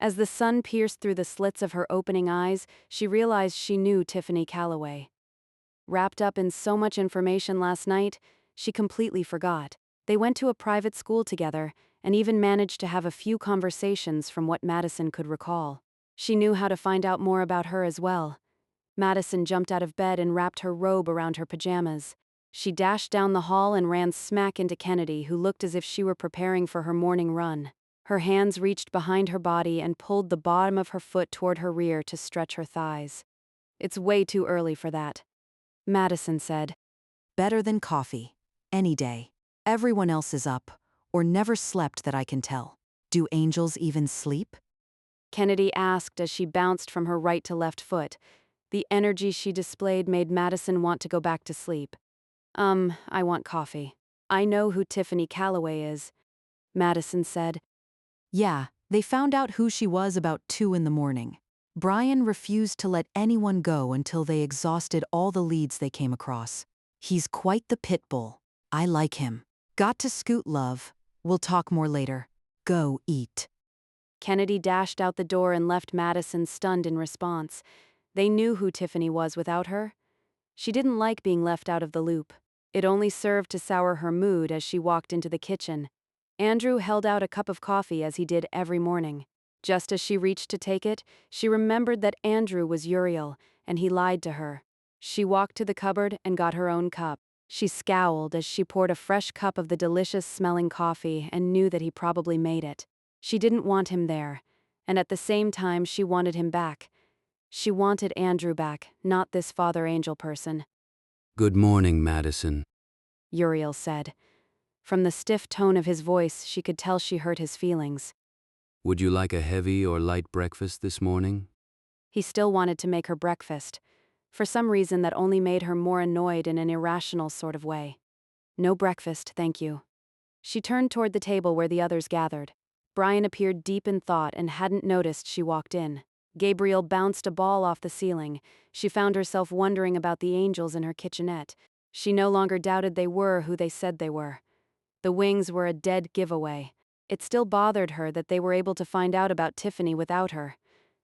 As the sun pierced through the slits of her opening eyes, she realized she knew Tiffany Calloway. Wrapped up in so much information last night, she completely forgot. They went to a private school together, and even managed to have a few conversations from what Madison could recall. She knew how to find out more about her as well. Madison jumped out of bed and wrapped her robe around her pajamas. She dashed down the hall and ran smack into Kennedy, who looked as if she were preparing for her morning run. Her hands reached behind her body and pulled the bottom of her foot toward her rear to stretch her thighs. "It's way too early for that," Madison said. "Better than coffee. Any day. Everyone else is up, or never slept that I can tell. Do angels even sleep?" Kennedy asked as she bounced from her right to left foot. The energy she displayed made Madison want to go back to sleep. I want coffee. I know who Tiffany Calloway is," Madison said. Yeah, they found out who she was about 2 in the morning. Brian refused to let anyone go until they exhausted all the leads they came across. He's quite the pit bull. I like him. Got to scoot, love. We'll talk more later. Go eat. Kennedy dashed out the door and left Madison stunned in response. They knew who Tiffany was without her. She didn't like being left out of the loop. It only served to sour her mood as she walked into the kitchen. Andrew held out a cup of coffee as he did every morning. Just as she reached to take it, she remembered that Andrew was Uriel, and he lied to her. She walked to the cupboard and got her own cup. She scowled as she poured a fresh cup of the delicious-smelling coffee and knew that he probably made it. She didn't want him there, and at the same time she wanted him back. She wanted Andrew back, not this Father Angel person. "Good morning, Madison." Uriel said. From the stiff tone of his voice, she could tell she hurt his feelings. "Would you like a heavy or light breakfast this morning?" He still wanted to make her breakfast, for some reason that only made her more annoyed in an irrational sort of way. "No breakfast, thank you." She turned toward the table where the others gathered. Brian appeared deep in thought and hadn't noticed she walked in. Gabriel bounced a ball off the ceiling. She found herself wondering about the angels in her kitchenette. She no longer doubted they were who they said they were. The wings were a dead giveaway. It still bothered her that they were able to find out about Tiffany without her.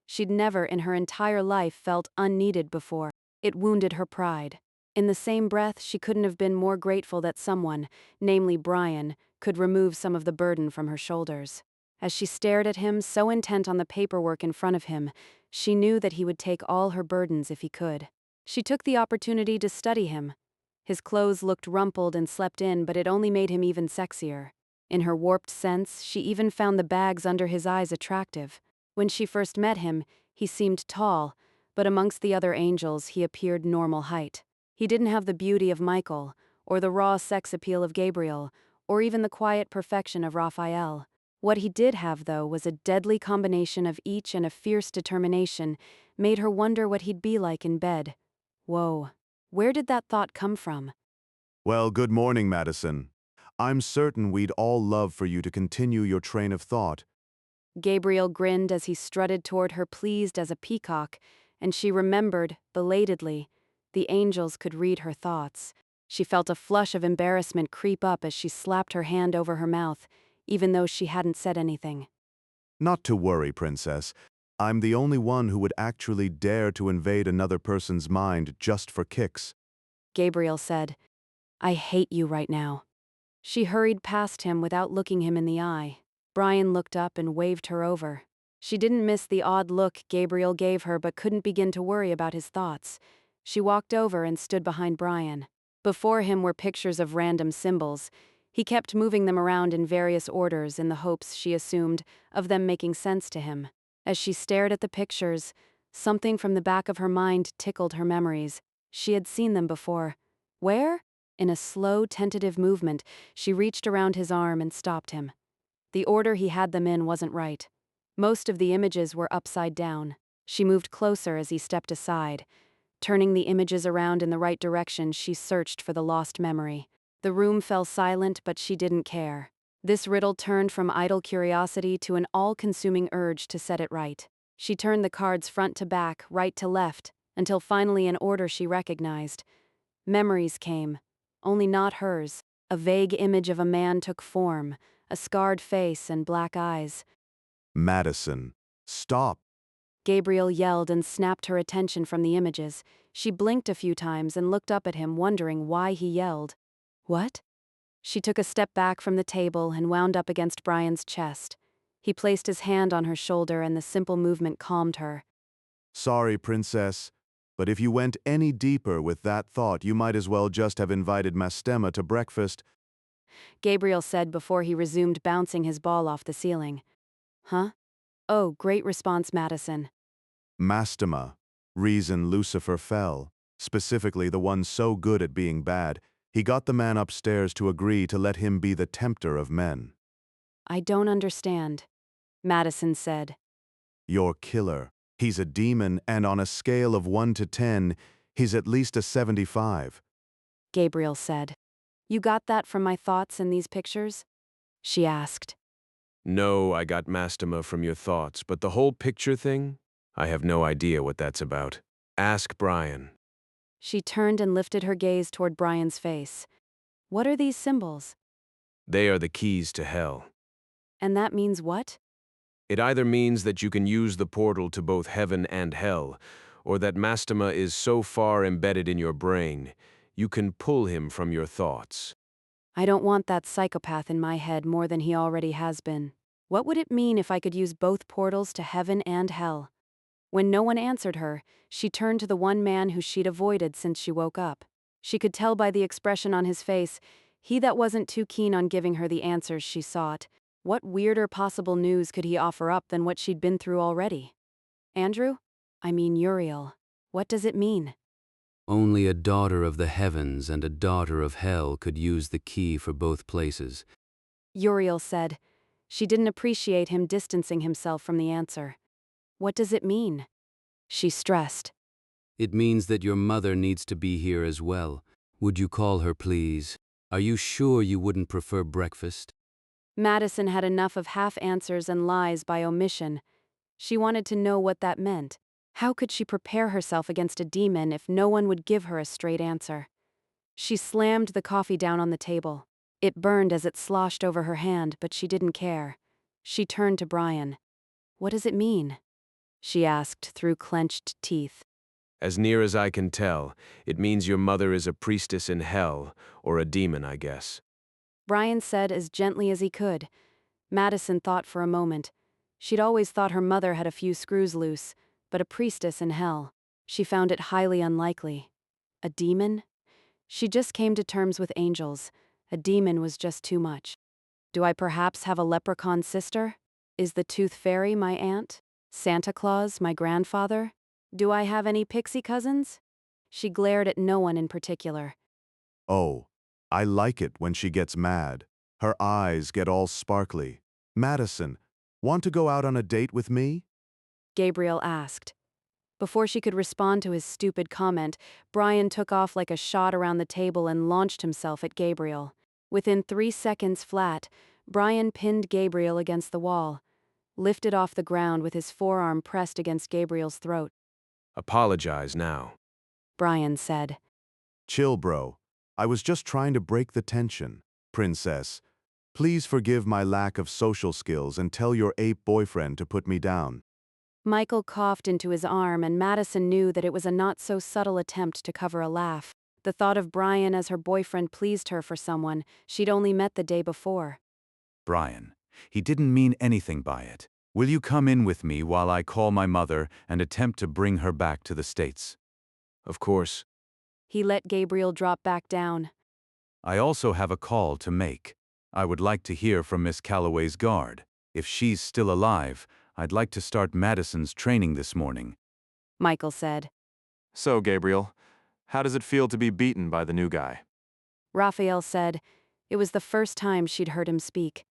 She'd never in her entire life felt unneeded before. It wounded her pride. In the same breath, she couldn't have been more grateful that someone, namely Brian, could remove some of the burden from her shoulders. As she stared at him, so intent on the paperwork in front of him, she knew that he would take all her burdens if he could. She took the opportunity to study him. His clothes looked rumpled and slept in, but it only made him even sexier. In her warped sense, she even found the bags under his eyes attractive. When she first met him, he seemed tall, but amongst the other angels he appeared normal height. He didn't have the beauty of Michael, or the raw sex appeal of Gabriel, or even the quiet perfection of Raphael. What he did have, though, was a deadly combination of each and a fierce determination, made her wonder what he'd be like in bed. Whoa. Where did that thought come from? Well, good morning, Madison. I'm certain we'd all love for you to continue your train of thought. Gabriel grinned as he strutted toward her, pleased as a peacock, and she remembered, belatedly, the angels could read her thoughts. She felt a flush of embarrassment creep up as she slapped her hand over her mouth, even though she hadn't said anything. Not to worry, Princess. I'm the only one who would actually dare to invade another person's mind just for kicks. Gabriel said, "I hate you right now." She hurried past him without looking him in the eye. Brian looked up and waved her over. She didn't miss the odd look Gabriel gave her but couldn't begin to worry about his thoughts. She walked over and stood behind Brian. Before him were pictures of random symbols. He kept moving them around in various orders in the hopes, she assumed, of them making sense to him. As she stared at the pictures, something from the back of her mind tickled her memories. She had seen them before. Where? In a slow, tentative movement, she reached around his arm and stopped him. The order he had them in wasn't right. Most of the images were upside down. She moved closer as he stepped aside. Turning the images around in the right direction, she searched for the lost memory. The room fell silent, but she didn't care. This riddle turned from idle curiosity to an all-consuming urge to set it right. She turned the cards front to back, right to left, until finally an order she recognized. Memories came, only not hers. A vague image of a man took form, a scarred face and black eyes. Madison, Stop. Gabriel yelled and snapped her attention from the images. She blinked a few times and looked up at him, wondering why he yelled. What? She took a step back from the table and wound up against Brian's chest. He placed his hand on her shoulder and the simple movement calmed her. Sorry, Princess, but if you went any deeper with that thought, you might as well just have invited Mastema to breakfast. Gabriel said before he resumed bouncing his ball off the ceiling. Huh? Oh, great response, Madison. Mastema, reason Lucifer fell, specifically the one so good at being bad, he got the man upstairs to agree to let him be the tempter of men. I don't understand, Madison said. Your killer. He's a demon, and on a scale of 1 to 10, he's at least a 75. Gabriel said. You got that from my thoughts in these pictures? She asked. No, I got Mastema from your thoughts, but the whole picture thing? I have no idea what that's about. Ask Brian. She turned and lifted her gaze toward Brian's face. What are these symbols? They are the keys to hell. And that means what? It either means that you can use the portal to both heaven and hell, or that Mastema is so far embedded in your brain, you can pull him from your thoughts. I don't want that psychopath in my head more than he already has been. What would it mean if I could use both portals to heaven and hell? When no one answered her, she turned to the one man who she'd avoided since she woke up. She could tell by the expression on his face, he that wasn't too keen on giving her the answers she sought. What weirder possible news could he offer up than what she'd been through already? Andrew? I mean Uriel. What does it mean? Only a daughter of the heavens and a daughter of hell could use the key for both places. Uriel said. She didn't appreciate him distancing himself from the answer. What does it mean? She stressed. It means that your mother needs to be here as well. Would you call her, please? Are you sure you wouldn't prefer breakfast? Madison had enough of half-answers and lies by omission. She wanted to know what that meant. How could she prepare herself against a demon if no one would give her a straight answer? She slammed the coffee down on the table. It burned as it sloshed over her hand, but she didn't care. She turned to Brian. What does it mean? She asked through clenched teeth. As near as I can tell, it means your mother is a priestess in hell, or a demon, I guess. Brian said as gently as he could. Madison thought for a moment. She'd always thought her mother had a few screws loose, but a priestess in hell. She found it highly unlikely. A demon? She just came to terms with angels. A demon was just too much. Do I perhaps have a leprechaun sister? Is the Tooth Fairy my aunt? Santa Claus my grandfather? Do I have any pixie cousins? She glared at no one in particular. Oh, I like it when she gets mad. Her eyes get all sparkly. Madison, want to go out on a date with me? Gabriel asked. Before she could respond to his stupid comment, Brian took off like a shot around the table and launched himself at Gabriel. Within 3 seconds flat, Brian pinned Gabriel against the wall, lifted off the ground with his forearm pressed against Gabriel's throat. Apologize now. Brian said. Chill, bro. I was just trying to break the tension. Princess, please forgive my lack of social skills and tell your ape boyfriend to put me down. Michael coughed into his arm, and Madison knew that it was a not-so-subtle attempt to cover a laugh. The thought of Brian as her boyfriend pleased her for someone she'd only met the day before. Brian, he didn't mean anything by it. Will you come in with me while I call my mother and attempt to bring her back to the States? Of course. He let Gabriel drop back down. I also have a call to make. I would like to hear from Miss Calloway's guard. If she's still alive, I'd like to start Madison's training this morning. Michael said. So, Gabriel, how does it feel to be beaten by the new guy? Raphael said. It was the first time she'd heard him speak.